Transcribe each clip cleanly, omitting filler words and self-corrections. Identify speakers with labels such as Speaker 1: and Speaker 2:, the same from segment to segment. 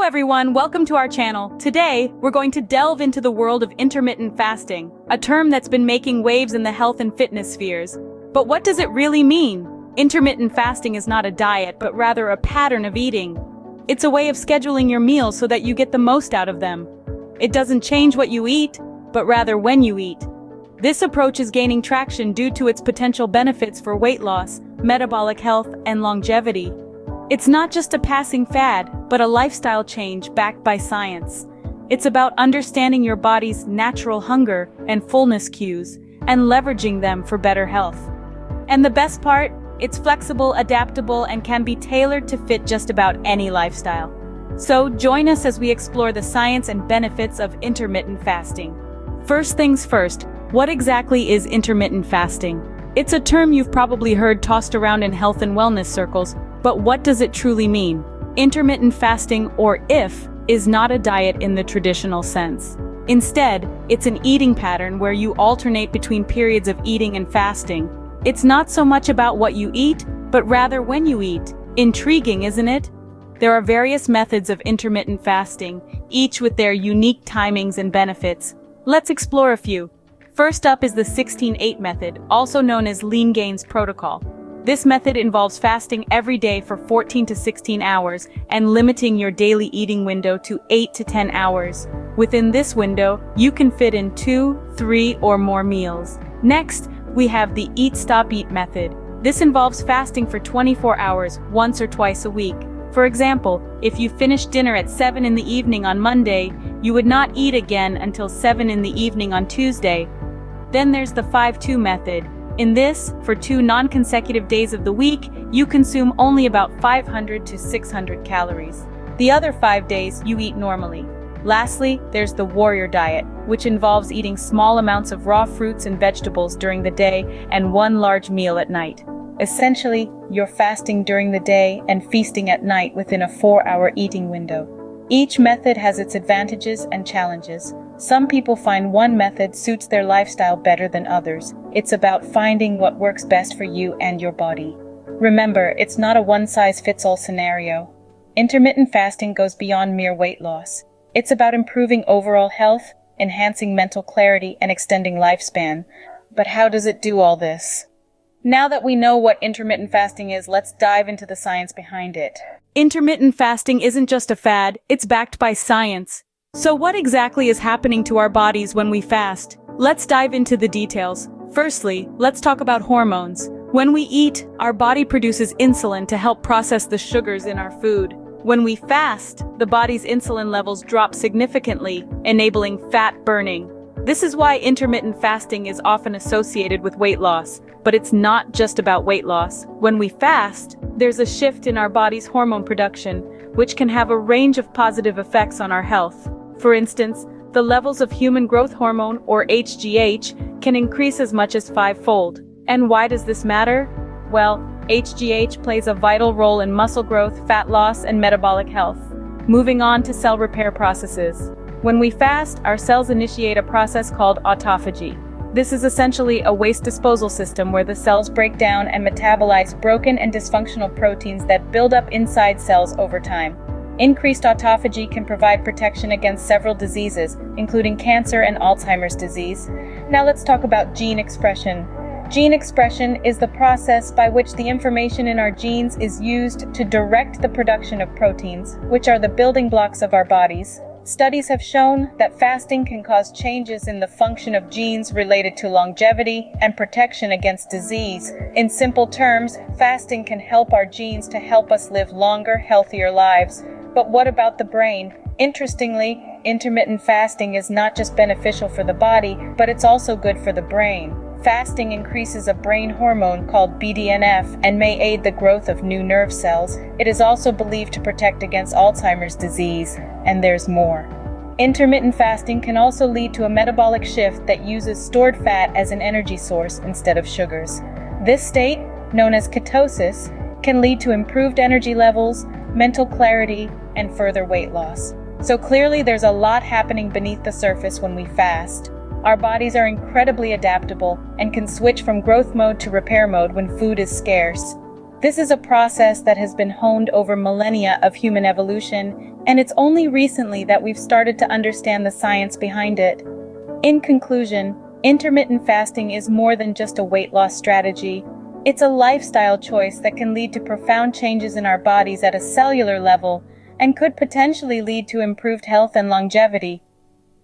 Speaker 1: everyone, welcome to our channel. Today, we're going to delve into the world of intermittent fasting, a term that's been making waves in the health and fitness spheres. But what does it really mean? Intermittent fasting is not a diet, but rather a pattern of eating. It's a way of scheduling your meals so that you get the most out of them. It doesn't change what you eat, but rather when you eat. This approach is gaining traction due to its potential benefits for weight loss, metabolic health, and longevity. It's not just a passing fad, but a lifestyle change backed by science. It's about understanding your body's natural hunger and fullness cues, and leveraging them for better health. And the best part? It's flexible, adaptable, and can be tailored to fit just about any lifestyle. So join us as we explore the science and benefits of intermittent fasting. First things first, what exactly is intermittent fasting? It's a term you've probably heard tossed around in health and wellness circles, but what does it truly mean? Intermittent fasting, or IF, is not a diet in the traditional sense. Instead, it's an eating pattern where you alternate between periods of eating and fasting. It's not so much about what you eat, but rather when you eat. Intriguing, isn't it? There are various methods of intermittent fasting, each with their unique timings and benefits. Let's explore a few. First up is the 16-8 method, also known as Lean Gains Protocol. This method involves fasting every day for 14 to 16 hours and limiting your daily eating window to 8 to 10 hours. Within this window, you can fit in 2, 3, or more meals. Next, we have the Eat Stop Eat method. This involves fasting for 24 hours, once or twice a week. For example, if you finish dinner at 7 in the evening on Monday, you would not eat again until 7 in the evening on Tuesday. Then there's the 5-2 method. In this, for 2 non-consecutive days of the week, you consume only about 500 to 600 calories. The other 5 days, you eat normally. Lastly, there's the warrior diet, which involves eating small amounts of raw fruits and vegetables during the day and 1 large meal at night. Essentially, you're fasting during the day and feasting at night within a 4-hour eating window. Each method has its advantages and challenges. Some people find one method suits their lifestyle better than others. It's about finding what works best for you and your body. Remember, it's not a one-size-fits-all scenario. Intermittent fasting goes beyond mere weight loss. It's about improving overall health, enhancing mental clarity, and extending lifespan. But how does it do all this? Now that we know what intermittent fasting is, let's dive into the science behind it. Intermittent fasting isn't just a fad, it's backed by science. So what exactly is happening to our bodies when we fast? Let's dive into the details. Firstly, let's talk about hormones. When we eat, our body produces insulin to help process the sugars in our food. When we fast, the body's insulin levels drop significantly, enabling fat burning. This is why intermittent fasting is often associated with weight loss, but it's not just about weight loss. When we fast, there's a shift in our body's hormone production, which can have a range of positive effects on our health. For instance, the levels of human growth hormone, or HGH, can increase as much as 5-fold. And why does this matter? Well, HGH plays a vital role in muscle growth, fat loss, and metabolic health. Moving on to cell repair processes. When we fast, our cells initiate a process called autophagy. This is essentially a waste disposal system where the cells break down and metabolize broken and dysfunctional proteins that build up inside cells over time. Increased autophagy can provide protection against several diseases, including cancer and Alzheimer's disease. Now let's talk about gene expression. Gene expression is the process by which the information in our genes is used to direct the production of proteins, which are the building blocks of our bodies. Studies have shown that fasting can cause changes in the function of genes related to longevity and protection against disease. In simple terms, fasting can help our genes to help us live longer, healthier lives. But what about the brain? Interestingly, intermittent fasting is not just beneficial for the body, but it's also good for the brain. Fasting increases a brain hormone called BDNF and may aid the growth of new nerve cells. It is also believed to protect against Alzheimer's disease, and there's more. Intermittent fasting can also lead to a metabolic shift that uses stored fat as an energy source instead of sugars. This state, known as ketosis, can lead to improved energy levels, mental clarity, and further weight loss. So clearly there's a lot happening beneath the surface when we fast. Our bodies are incredibly adaptable and can switch from growth mode to repair mode when food is scarce. This is a process that has been honed over millennia of human evolution, and it's only recently that we've started to understand the science behind it. In conclusion, intermittent fasting is more than just a weight loss strategy. It's a lifestyle choice that can lead to profound changes in our bodies at a cellular level and could potentially lead to improved health and longevity.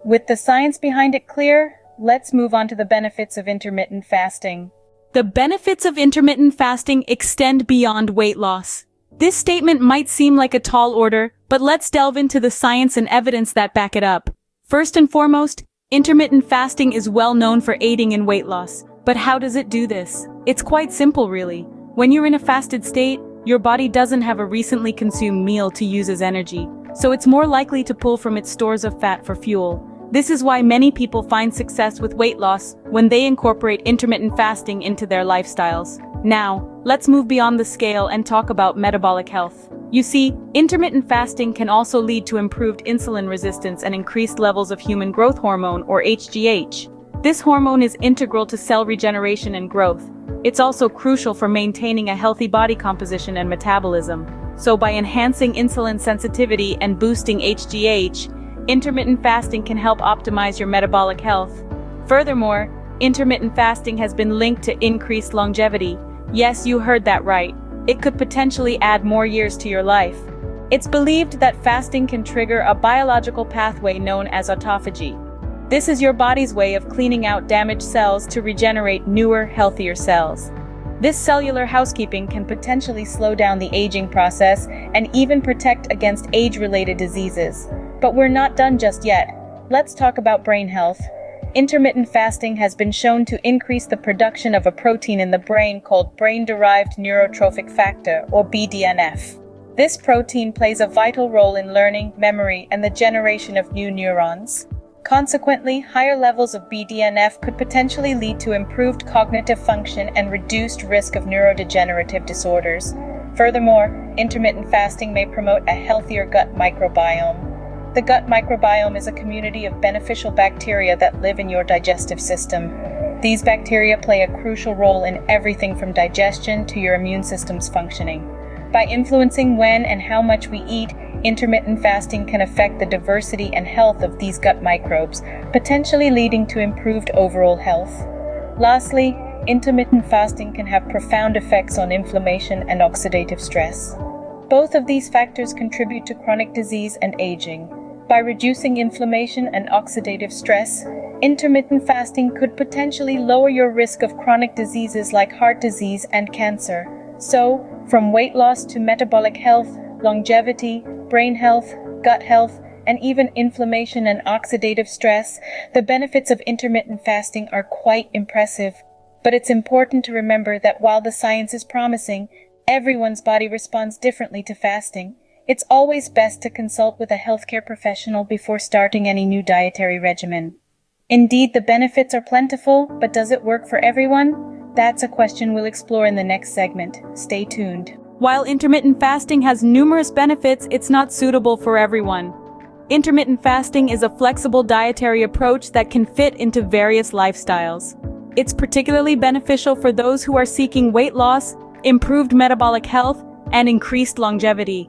Speaker 1: With the science behind it clear, let's move on to the benefits of intermittent fasting. The benefits of intermittent fasting extend beyond weight loss. This statement might seem like a tall order, but let's delve into the science and evidence that back it up. First and foremost, intermittent fasting is well known for aiding in weight loss. But how does it do this? It's quite simple, really. When you're in a fasted state, your body doesn't have a recently consumed meal to use as energy, so it's more likely to pull from its stores of fat for fuel. This is why many people find success with weight loss when they incorporate intermittent fasting into their lifestyles. Now, let's move beyond the scale and talk about metabolic health. You see, intermittent fasting can also lead to improved insulin resistance and increased levels of human growth hormone, or HGH. This hormone is integral to cell regeneration and growth. It's also crucial for maintaining a healthy body composition and metabolism. So by enhancing insulin sensitivity and boosting HGH, intermittent fasting can help optimize your metabolic health. Furthermore, intermittent fasting has been linked to increased longevity. Yes, you heard that right. It could potentially add more years to your life. It's believed that fasting can trigger a biological pathway known as autophagy. This is your body's way of cleaning out damaged cells to regenerate newer, healthier cells. This cellular housekeeping can potentially slow down the aging process and even protect against age-related diseases. But we're not done just yet. Let's talk about brain health. Intermittent fasting has been shown to increase the production of a protein in the brain called brain-derived neurotrophic factor, or BDNF. This protein plays a vital role in learning, memory, and the generation of new neurons. Consequently, higher levels of BDNF could potentially lead to improved cognitive function and reduced risk of neurodegenerative disorders. Furthermore, intermittent fasting may promote a healthier gut microbiome. The gut microbiome is a community of beneficial bacteria that live in your digestive system. These bacteria play a crucial role in everything from digestion to your immune system's functioning. By influencing when and how much we eat, intermittent fasting can affect the diversity and health of these gut microbes, potentially leading to improved overall health. Lastly, intermittent fasting can have profound effects on inflammation and oxidative stress. Both of these factors contribute to chronic disease and aging. By reducing inflammation and oxidative stress, intermittent fasting could potentially lower your risk of chronic diseases like heart disease and cancer. So, from weight loss to metabolic health, longevity, brain health, gut health, and even inflammation and oxidative stress, the benefits of intermittent fasting are quite impressive. But it's important to remember that while the science is promising, everyone's body responds differently to fasting. It's always best to consult with a healthcare professional before starting any new dietary regimen. Indeed, the benefits are plentiful, but does it work for everyone? That's a question we'll explore in the next segment. Stay tuned. While intermittent fasting has numerous benefits, it's not suitable for everyone. Intermittent fasting is a flexible dietary approach that can fit into various lifestyles. It's particularly beneficial for those who are seeking weight loss, improved metabolic health, and increased longevity.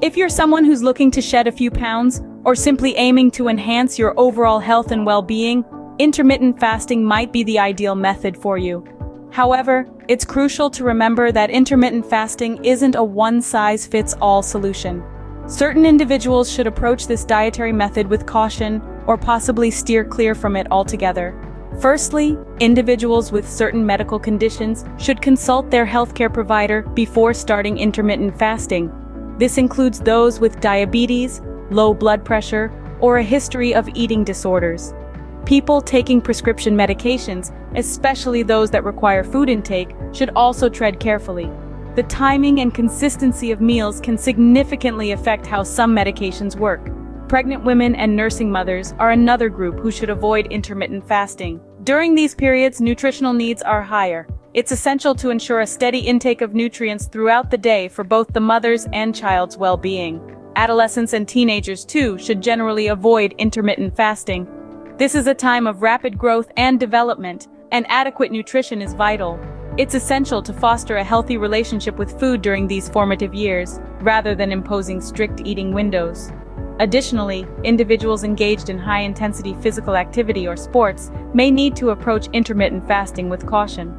Speaker 1: If you're someone who's looking to shed a few pounds, or simply aiming to enhance your overall health and well-being, intermittent fasting might be the ideal method for you. However, it's crucial to remember that intermittent fasting isn't a one-size-fits-all solution. Certain individuals should approach this dietary method with caution or possibly steer clear from it altogether. Firstly, individuals with certain medical conditions should consult their healthcare provider before starting intermittent fasting. This includes those with diabetes, low blood pressure, or a history of eating disorders. People taking prescription medications, especially those that require food intake, should also tread carefully. The timing and consistency of meals can significantly affect how some medications work. Pregnant women and nursing mothers are another group who should avoid intermittent fasting. During these periods, nutritional needs are higher. It's essential to ensure a steady intake of nutrients throughout the day for both the mother's and child's well-being. Adolescents and teenagers, too, should generally avoid intermittent fasting. This is a time of rapid growth and development, and adequate nutrition is vital. It's essential to foster a healthy relationship with food during these formative years, rather than imposing strict eating windows. Additionally, individuals engaged in high-intensity physical activity or sports may need to approach intermittent fasting with caution.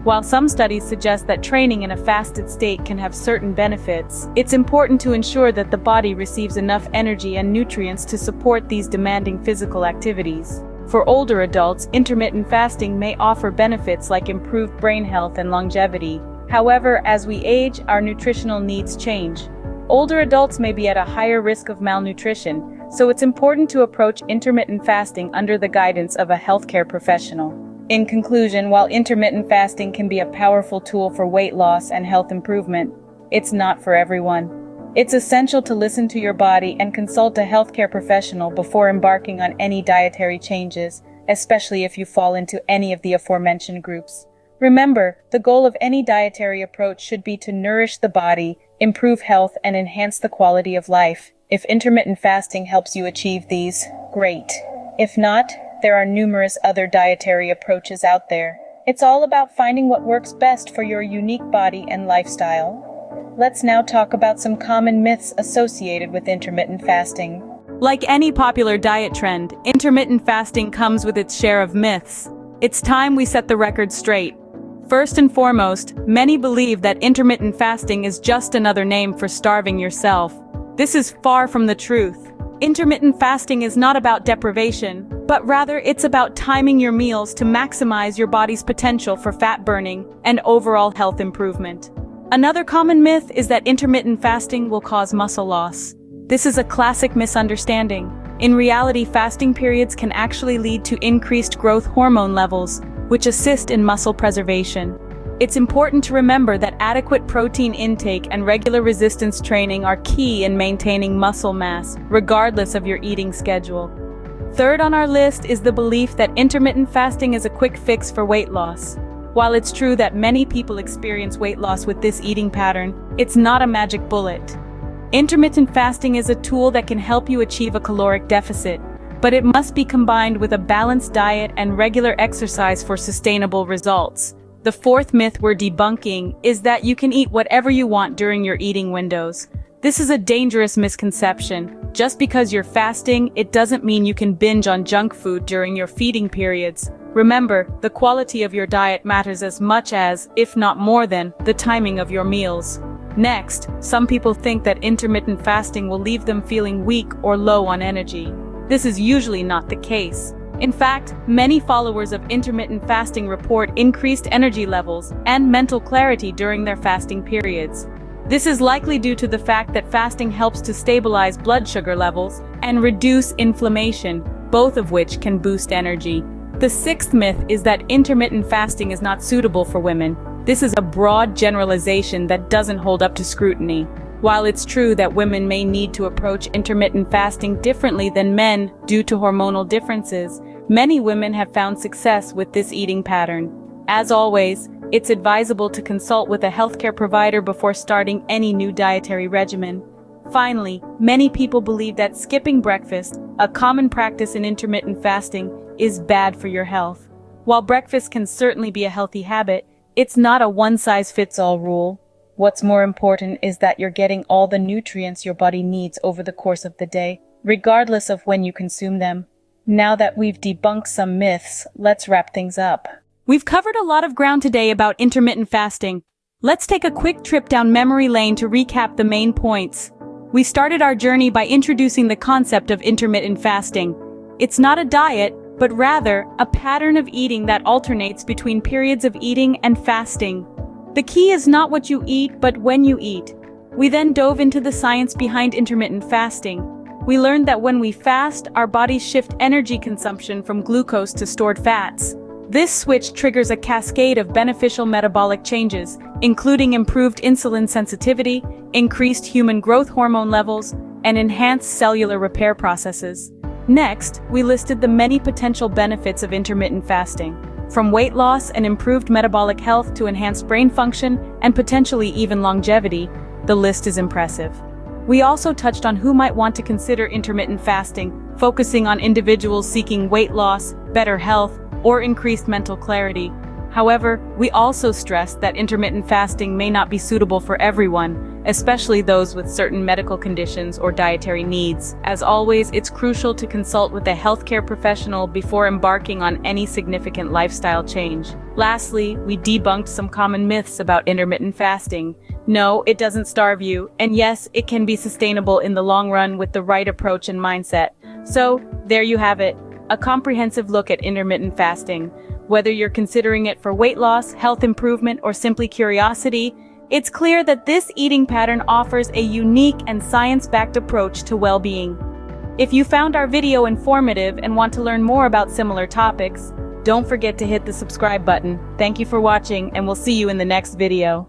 Speaker 1: While some studies suggest that training in a fasted state can have certain benefits, it's important to ensure that the body receives enough energy and nutrients to support these demanding physical activities. For older adults, intermittent fasting may offer benefits like improved brain health and longevity. However, as we age, our nutritional needs change. Older adults may be at a higher risk of malnutrition, so it's important to approach intermittent fasting under the guidance of a healthcare professional. In conclusion, while intermittent fasting can be a powerful tool for weight loss and health improvement, it's not for everyone. It's essential to listen to your body and consult a healthcare professional before embarking on any dietary changes, especially if you fall into any of the aforementioned groups. Remember, the goal of any dietary approach should be to nourish the body, improve health, and enhance the quality of life. If intermittent fasting helps you achieve these, great. If not, there are numerous other dietary approaches out there. It's all about finding what works best for your unique body and lifestyle. Let's now talk about some common myths associated with intermittent fasting. Like any popular diet trend, intermittent fasting comes with its share of myths. It's time we set the record straight. First and foremost, many believe that intermittent fasting is just another name for starving yourself. This is far from the truth. Intermittent fasting is not about deprivation, but rather it's about timing your meals to maximize your body's potential for fat burning and overall health improvement. Another common myth is that intermittent fasting will cause muscle loss. This is a classic misunderstanding. In reality, fasting periods can actually lead to increased growth hormone levels, which assist in muscle preservation. It's important to remember that adequate protein intake and regular resistance training are key in maintaining muscle mass, regardless of your eating schedule. Third on our list is the belief that intermittent fasting is a quick fix for weight loss. While it's true that many people experience weight loss with this eating pattern, it's not a magic bullet. Intermittent fasting is a tool that can help you achieve a caloric deficit, but it must be combined with a balanced diet and regular exercise for sustainable results. The fourth myth we're debunking is that you can eat whatever you want during your eating windows. This is a dangerous misconception. Just because you're fasting, it doesn't mean you can binge on junk food during your feeding periods. Remember, the quality of your diet matters as much as, if not more than, the timing of your meals. Next, some people think that intermittent fasting will leave them feeling weak or low on energy. This is usually not the case. In fact, many followers of intermittent fasting report increased energy levels and mental clarity during their fasting periods. This is likely due to the fact that fasting helps to stabilize blood sugar levels and reduce inflammation, both of which can boost energy. The sixth myth is that intermittent fasting is not suitable for women. This is a broad generalization that doesn't hold up to scrutiny. While it's true that women may need to approach intermittent fasting differently than men due to hormonal differences, many women have found success with this eating pattern. As always, it's advisable to consult with a healthcare provider before starting any new dietary regimen. Finally, many people believe that skipping breakfast, a common practice in intermittent fasting, is bad for your health. While breakfast can certainly be a healthy habit, it's not a one-size-fits-all rule. What's more important is that you're getting all the nutrients your body needs over the course of the day, regardless of when you consume them. Now that we've debunked some myths, let's wrap things up. We've covered a lot of ground today about intermittent fasting. Let's take a quick trip down memory lane to recap the main points. We started our journey by introducing the concept of intermittent fasting. It's not a diet, but rather a pattern of eating that alternates between periods of eating and fasting. The key is not what you eat, but when you eat. We then dove into the science behind intermittent fasting. We learned that when we fast, our bodies shift energy consumption from glucose to stored fats. This switch triggers a cascade of beneficial metabolic changes, including improved insulin sensitivity, increased human growth hormone levels, and enhanced cellular repair processes. Next, we listed the many potential benefits of intermittent fasting, from weight loss and improved metabolic health to enhanced brain function and potentially even longevity. The list is impressive. We also touched on who might want to consider intermittent fasting, focusing on individuals seeking weight loss, better health, or increased mental clarity. However, we also stressed that intermittent fasting may not be suitable for everyone, especially those with certain medical conditions or dietary needs. As always, it's crucial to consult with a healthcare professional before embarking on any significant lifestyle change. Lastly, we debunked some common myths about intermittent fasting. No, it doesn't starve you, and yes, it can be sustainable in the long run with the right approach and mindset. So, there you have it, a comprehensive look at intermittent fasting. Whether you're considering it for weight loss, health improvement, or simply curiosity, it's clear that this eating pattern offers a unique and science-backed approach to well-being. If you found our video informative and want to learn more about similar topics, don't forget to hit the subscribe button. Thank you for watching, and we'll see you in the next video.